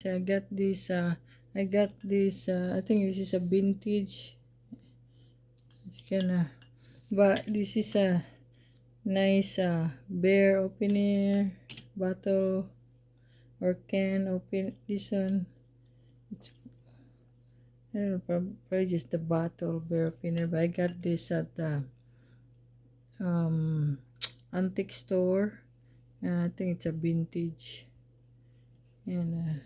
I got this I think this is a vintage. It's kinda, but this is a nice bear opener, bottle or can open. This one, it's, I don't know, probably just the bottle bear opener, but I got this at the um antique store. I think it's a vintage, and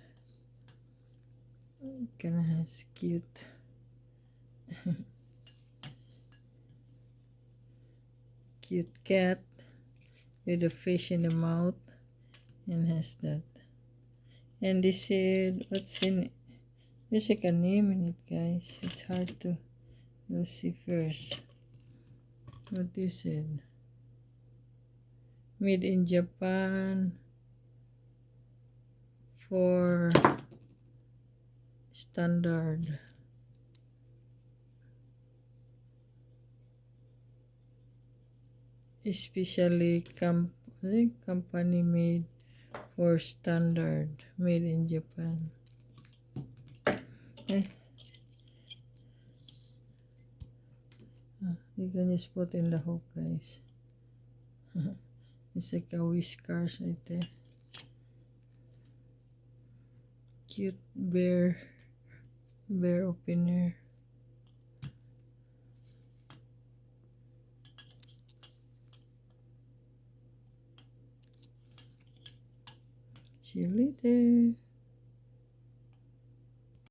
kind of has cute cat with a fish in the mouth, and has that. And this is what's in it. There's like a name in it, guys. It's hard to, let's see first. What is it? Made in Japan for standard. Especially company made for standard. Made in Japan. Eh, you can just put in the hook, guys. It's like a whiskers right there. Cute bear opener. See you later.